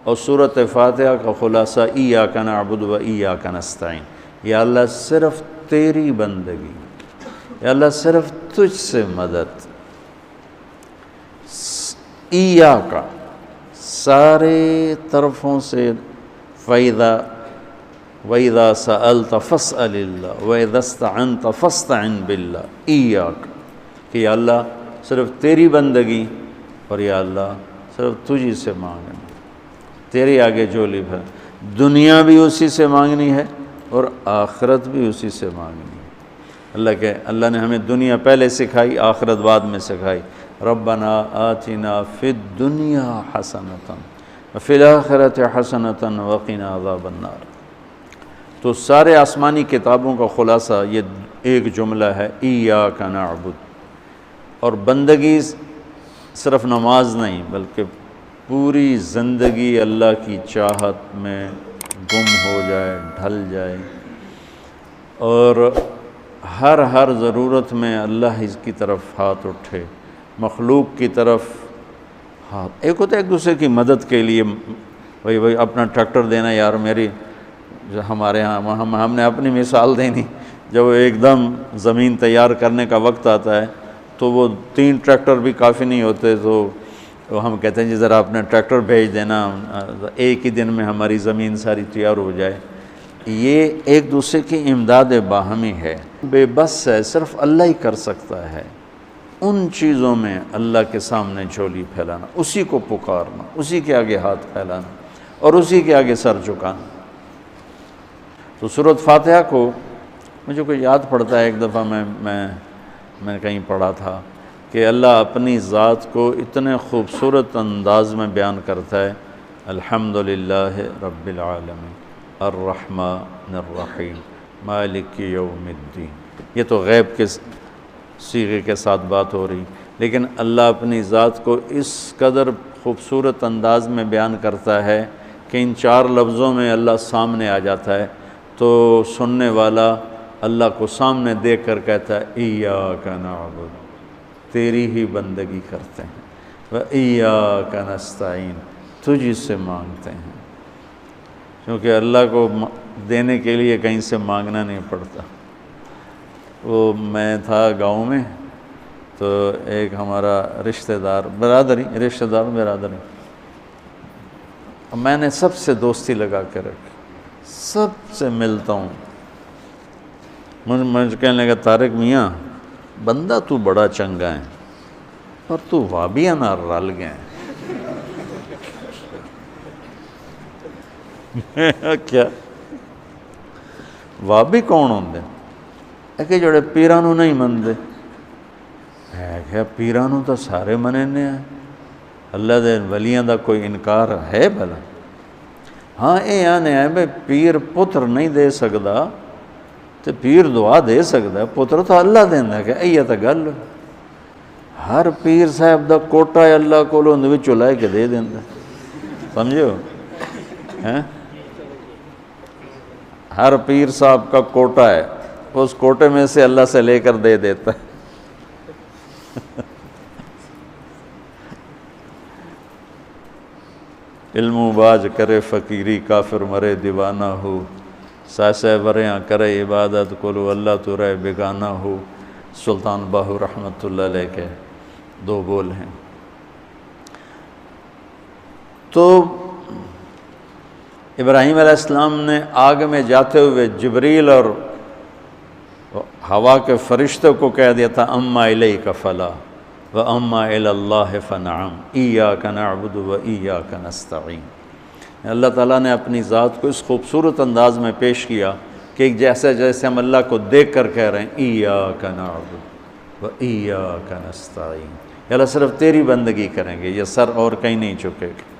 اور سورۃ فاتحہ کا خلاصہ ایاک نعبد و ایاک نستعین، یا اللہ صرف تیری بندگی، یا اللہ صرف تجھ سے مدد، ایاک سارے طرفوں سے، وَإِذَا سَأَلْتَ فَاسْأَلِ اللَّهِ وَإِذَا اسْتَعَنْتَ فَاسْتَعِنْ بِاللَّهِ، ایاک کہ یا اللہ صرف تیری بندگی اور یا اللہ صرف تجھی سے مانگنا، تیرے آگے جھولی بھر، دنیا بھی اسی سے مانگنی ہے اور آخرت بھی اسی سے مانگنی ہے۔ اللہ نے ہمیں دنیا پہلے سکھائی، آخرت بعد میں سکھائی۔ ربنا آتنا فی الدنیا حسنۃ وفی الآخرۃ حسنۃ وقنا عذاب النار۔ تو سارے آسمانی کتابوں کا خلاصہ یہ ایک جملہ ہے، ایاک نعبد۔ اور بندگی صرف نماز نہیں بلکہ پوری زندگی اللہ کی چاہت میں گم ہو جائے، ڈھل جائے، اور ہر ضرورت میں اللہ ہی کی طرف ہاتھ اٹھے، مخلوق کی طرف ہاتھ۔ ایک ہوتا ہے ایک دوسرے کی مدد کے لیے، وہی اپنا ٹریکٹر دینا، یار میری جو ہمارے ہاں ہم نے اپنی مثال دینی، جب ایک دم زمین تیار کرنے کا وقت آتا ہے تو وہ 3 ٹریکٹر بھی کافی نہیں ہوتے، تو ہم کہتے ہیں جی ذرا اپنا ٹریکٹر بھیج دینا، ایک ہی دن میں ہماری زمین ساری تیار ہو جائے۔ یہ ایک دوسرے کی امداد باہمی ہے، بے بس ہے، صرف اللہ ہی کر سکتا ہے۔ ان چیزوں میں اللہ کے سامنے جھولی پھیلانا، اسی کو پکارنا، اسی کے آگے ہاتھ پھیلانا اور اسی کے آگے سر جھکانا۔ تو سورۃ فاتحہ کو مجھے کوئی یاد پڑتا ہے، ایک دفعہ میں کہیں پڑھا تھا کہ اللہ اپنی ذات کو اتنے خوبصورت انداز میں بیان کرتا ہے، الحمدللہ رب العالمین الرحمن الرحیم مالک یوم الدین۔ یہ تو غیب کے صیغے کے ساتھ بات ہو رہی، لیکن اللہ اپنی ذات کو اس قدر خوبصورت انداز میں بیان کرتا ہے کہ ان 4 لفظوں میں اللہ سامنے آ جاتا ہے، تو سننے والا اللہ کو سامنے دیکھ کر کہتا ہے ایاک نعبد، تیری ہی بندگی کرتے ہیں، وَإِيَّاكَ نَسْتَعِينُ، تجھ سے مانگتے ہیں، کیونکہ اللہ کو دینے کے لیے کہیں سے مانگنا نہیں پڑتا۔ وہ میں تھا گاؤں میں، تو ایک ہمارا رشتہ دار برادری، میں نے سب سے دوستی لگا کے رکھی، سب سے ملتا ہوں۔ مجھے کہنے لگا طارق میاں بندہ تو بڑا چنگا ہے، پر تو وابیاں نہ رل گئے ہیں۔ کیا وابی کون ہوندے؟ ہے کہ جڑے پیرانو نہیں مندے، ہے کہ پیرانو تو سارے مننے ہیں، اللہ دے ولیاں دا کوئی انکار ہے بھلا؟ ہاں یہ آنے ہے بھئی پیر پتر نہیں دے سکدا تو پیر دعا دے سکدا ہے، پتر تو اللہ دینا ہے، کہ ایہ تا گل ہر پیر صاحب دا کوٹا ہے اللہ کو اندر وچوں لے کے دے دینا، سمجھو؟ ہر پیر صاحب کا کوٹا ہے، اس کوٹے میں سے اللہ سے لے کر دے دیتا ہے۔ علم و باج کرے فقیری، کافر مرے دیوانہ ہو، ساسے وریاں کرے عبادت کلو اللہ تو رہے بیگانہ ہو۔ سلطان باہو رحمۃ اللہ علیہ کے 2 بول ہیں۔ تو ابراہیم علیہ السلام نے آگ میں جاتے ہوئے جبریل اور ہوا کے فرشتے کو کہہ دیا تھا اما الیک فلا واما الی اللہ فنعم ایاک نعبد و ایاک نستعین۔ اللہ تعالیٰ نے اپنی ذات کو اس خوبصورت انداز میں پیش کیا کہ جیسے ہم اللہ کو دیکھ کر کہہ رہے ہیں ایاک نعبد و ایاک نستعین، یا اللہ صرف تیری بندگی کریں گے، یہ سر اور کہیں نہیں جھکے گا،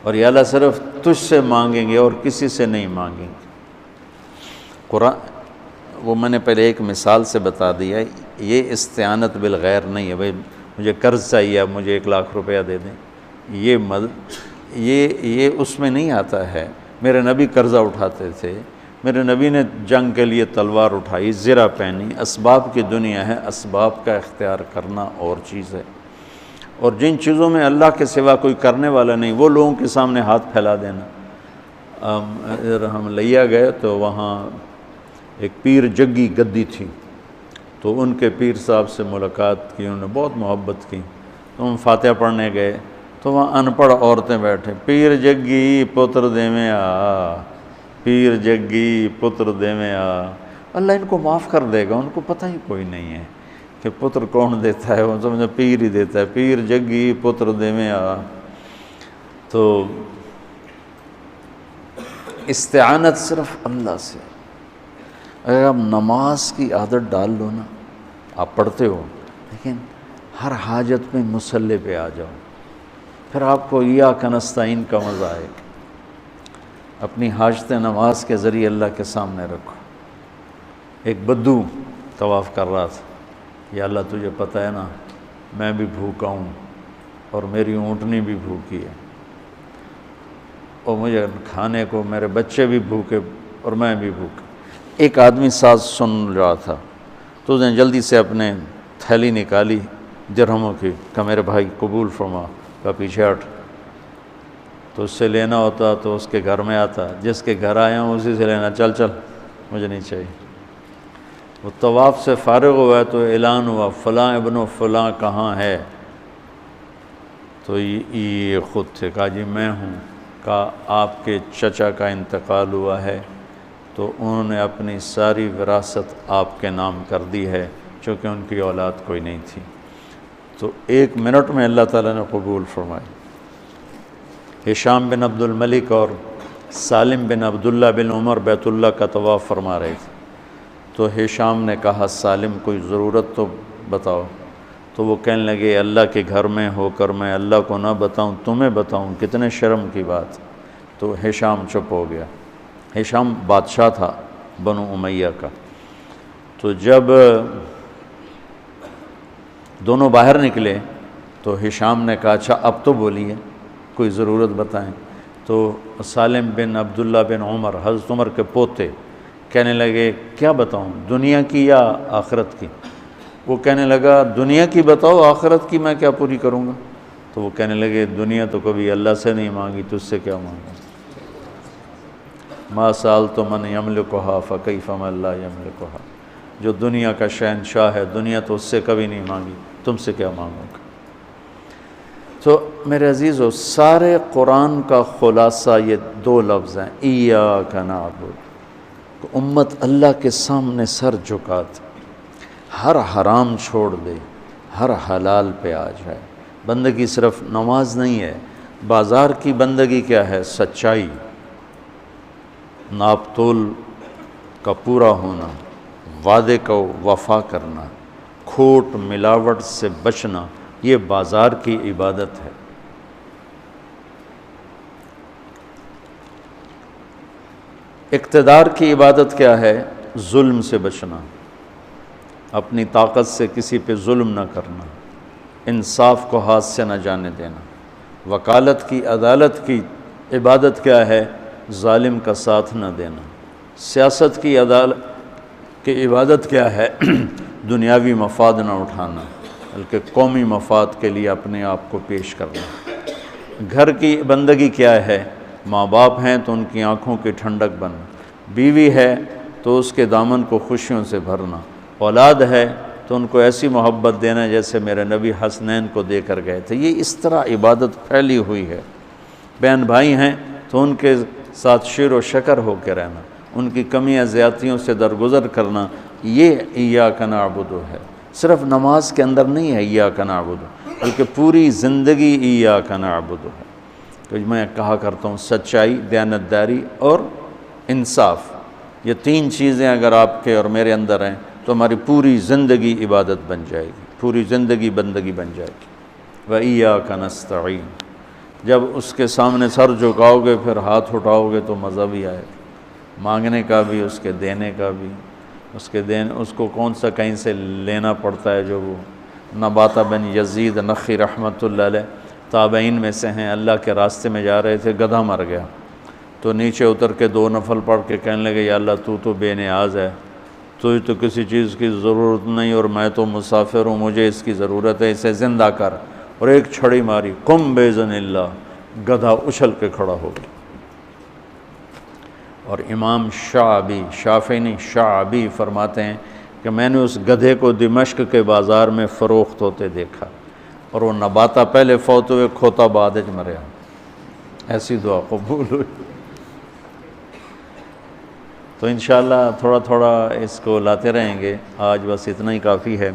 اور یا اللہ صرف تجھ سے مانگیں گے اور کسی سے نہیں مانگیں گے۔ قرآن وہ میں نے پہلے ایک مثال سے بتا دیا، یہ استعانت بالغیر نہیں ہے، بھائی مجھے قرض چاہیے اب مجھے 1 لاکھ روپیہ دے دیں، یہ اس میں نہیں آتا ہے۔ میرے نبی قرضہ اٹھاتے تھے، میرے نبی نے جنگ کے لیے تلوار اٹھائی، زرہ پہنی، اسباب کی دنیا ہے، اسباب کا اختیار کرنا اور چیز ہے۔ اور جن چیزوں میں اللہ کے سوا کوئی کرنے والا نہیں وہ لوگوں کے سامنے ہاتھ پھیلا دینا۔ ادھر ہم لیا گئے تو وہاں ایک پیر جگی گدی تھی، تو ان کے پیر صاحب سے ملاقات کی، انہوں نے بہت محبت کی، تو ہم فاتحہ پڑھنے گئے تو وہاں ان پڑھ عورتیں بیٹھے، پیر جگی پتر دیویں آ، پیر جگی پتر دیویں آ۔ اللہ ان کو معاف کر دے گا، ان کو پتہ ہی کوئی نہیں ہے کہ پتر کون دیتا ہے، وہ سمجھو پیر ہی دیتا ہے، پیر جگی پتر دیویں آ۔ تو استعانت صرف اللہ سے۔ اگر آپ نماز کی عادت ڈال لو نا، آپ پڑھتے ہو لیکن ہر حاجت میں مصلی پہ آ جاؤ، پھر آپ کو ایاک نستعین کا مزہ آئے گا۔ اپنی حاجت نماز کے ذریعے اللہ کے سامنے رکھو۔ ایک بدو طواف کر رہا تھا، یا اللہ تجھے پتہ ہے نا میں بھی بھوکا ہوں اور میری اونٹنی بھی بھوکی ہے، اور مجھے کھانے کو میرے بچے بھی بھوکے اور میں بھی بھوکا۔ ایک آدمی ساتھ سن رہا تھا تو اس نے جلدی سے اپنے تھیلی نکالی درہموں کی، کہ میرے بھائی قبول فرما، کا پیچھے ہٹ، تو اس سے لینا ہوتا تو اس کے گھر میں آتا، جس کے گھر آیا ہوں اسی سے لینا، چل چل مجھے نہیں چاہیے۔ وہ طواف سے فارغ ہوا تو اعلان ہوا فلاں ابن فلاں کہاں ہے، تو یہ خود تھے، کہا جی میں ہوں، کہا آپ کے چچا کا انتقال ہوا ہے تو انہوں نے اپنی ساری وراثت آپ کے نام کر دی ہے، چونکہ ان کی اولاد کوئی نہیں تھی۔ تو 1 منٹ میں اللہ تعالیٰ نے قبول فرمائی۔ ہشام بن عبد الملک اور سالم بن عبداللہ بن عمر بیت اللہ کا طواف فرما رہے تھے، تو ہشام نے کہا سالم کوئی ضرورت تو بتاؤ، تو وہ کہنے لگے اللہ کے گھر میں ہو کر میں اللہ کو نہ بتاؤں تمہیں بتاؤں، کتنے شرم کی بات۔ تو ہشام چپ ہو گیا۔ ہشام بادشاہ تھا بنو امیہ کا۔ تو جب دونوں باہر نکلے تو ہشام نے کہا اچھا اب تو بولیے، کوئی ضرورت بتائیں۔ تو سالم بن عبداللہ بن عمر، حضرت عمر کے پوتے، کہنے لگے کیا بتاؤں، دنیا کی یا آخرت کی؟ وہ کہنے لگا دنیا کی بتاؤ، آخرت کی میں کیا پوری کروں گا؟ تو وہ کہنے لگے دنیا تو کبھی اللہ سے نہیں مانگی، تجھ سے کیا مانگا؟ ما سألت من یملکھا فکیف من لا یملکھا، جو دنیا کا شہنشاہ ہے، دنیا تو اس سے کبھی نہیں مانگی، تم سے کیا مانگوں گا؟ تو میرے عزیزو، سارے قرآن کا خلاصہ یہ 2 لفظ ہیں، ایاک نعبد۔ امت اللہ کے سامنے سر جھکا دے، ہر حرام چھوڑ دے، ہر حلال پہ آ جائے۔ بندگی صرف نماز نہیں ہے، بازار کی بندگی کیا ہے؟ سچائی، ناپ تول کا پورا ہونا، وعدے کو وفا کرنا، کھوٹ ملاوٹ سے بچنا، یہ بازار کی عبادت ہے۔ اقتدار کی عبادت کیا ہے؟ ظلم سے بچنا، اپنی طاقت سے کسی پہ ظلم نہ کرنا، انصاف کو ہاتھ سے نہ جانے دینا۔ وکالت کی، عدالت کی عبادت کیا ہے؟ ظالم کا ساتھ نہ دینا۔ سیاست کی عدالت کی عبادت کیا ہے؟ دنیاوی مفاد نہ اٹھانا، بلکہ قومی مفاد کے لیے اپنے آپ کو پیش کرنا۔ گھر کی بندگی کیا ہے؟ ماں باپ ہیں تو ان کی آنکھوں کی ٹھنڈک بننا، بیوی ہے تو اس کے دامن کو خوشیوں سے بھرنا، اولاد ہے تو ان کو ایسی محبت دینا جیسے میرے نبی حسنین کو دے کر گئے تھے۔ یہ اس طرح عبادت پھیلی ہوئی ہے۔ بہن بھائی ہیں تو ان کے ساتھ شیر و شکر ہو کے رہنا، ان کی کمیاں زیادتیوں سے درگزر کرنا، یہ ایاک نعبد ہے۔ صرف نماز کے اندر نہیں ہے ایاک نعبد، بلکہ پوری زندگی ایاک نعبد ہے۔ تو میں کہا کرتا ہوں سچائی، دیانتداری اور انصاف، یہ 3 چیزیں اگر آپ کے اور میرے اندر ہیں تو ہماری پوری زندگی عبادت بن جائے گی، پوری زندگی بندگی بن جائے گی۔ وَإِيَّاكَ نَسْتَعِينُ، جب اس کے سامنے سر جھکاؤ گے پھر ہاتھ اٹھاؤ گے تو مزہ بھی آئے گا، مانگنے کا بھی، اس کے دینے کا بھی۔ اس کو کون سا کہیں سے لینا پڑتا ہے؟ جو وہ نباتہ بن یزید نخی رحمۃ اللہ علیہ تابعین میں سے ہیں، اللہ کے راستے میں جا رہے تھے، گدھا مر گیا تو نیچے اتر کے 2 نفل پڑھ کے کہنے لگے یا اللہ تو بے نیاز ہے، تجھے تو کسی چیز کی ضرورت نہیں اور میں تو مسافر ہوں، مجھے اس کی ضرورت ہے، اسے زندہ کر۔ اور ایک چھڑی ماری، قم باذن اللہ، گدھا اچھل کے کھڑا ہو گیا۔ اور امام شعبی، شافعی نہیں شعبی فرماتے ہیں کہ میں نے اس گدھے کو دمشق کے بازار میں فروخت ہوتے دیکھا، اور وہ نباتا پہلے فوت ہوئے، کھوتا بعد وچ مریا، ایسی دعا قبول ہوئی۔ تو انشاءاللہ تھوڑا تھوڑا اس کو لاتے رہیں گے، آج بس اتنا ہی کافی ہے۔